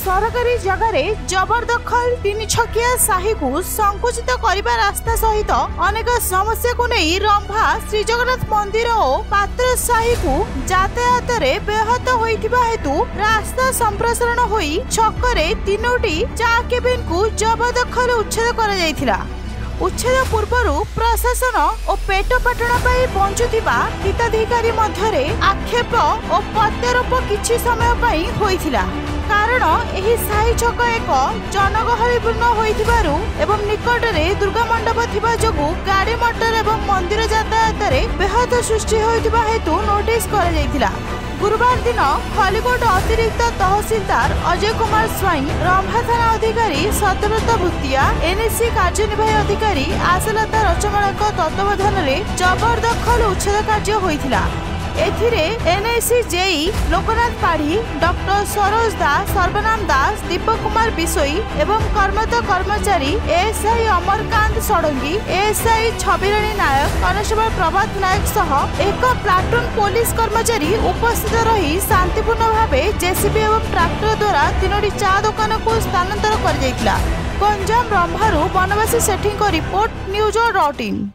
सरकारी जगार जबरदखल तीन छकिया साही को संकुचित करने रास्ता सहित अनेक समस्या को नहीं रंभा श्रीजगन्नाथ मंदिर और पात्र साही को यातायात व्याहत होइथिबा हेतु रास्ता संप्रसारण होई छकरे तीनोटी चा केबिन को जबरदखल उच्छेद करा जायथिला। उच्छेद पूर्व प्रशासन और पेटपाटणा बंचुवा हिताधिकारी मध्य आक्षेप और प्रत्यारोप किछि समय होइथिला। कारण एही साही छक एक जनगहलीपूर्ण होइथिबारु एवं निकटरे दुर्गा मंडप थिबा जोगु गाड़ी मोटर एवं मंदिर यातायात व्याहत सृष्टि होइथिबा हेतु नोटिस करा जायथिला। गुरुवार दिन खलिकोट अतिरिक्त तहसीलदार अजय कुमार स्वाई, रंभा थाना अधिकारी सत्यव्रत भूतिया, एनएसी कार्यनिर्वाही अधिकारी आशालता रचमाला तत्वावधान में जबरदखल उच्छेद कार्य होइथिला। एथिरे NAC JE Loknath Padhi, doctor Saroj Das, Sarbanam Das, Deepak Kumar Bishoi एवं कर्मरत कर्मचारी ASI Amarkant Sadangi, ASI Chhabirani Nayak, constable Prabhat Nayak सह एक प्लाटून पुलिस कर्मचारी उपस्थित रही शांतिपूर्ण भावे जेसीबी एवं ट्रैक्टर द्वारा तीनोटी चा दुकान को स्थानांतर कर गंजाम रंभारू बनवासी सेठी रिपोर्ट न्यूज.in।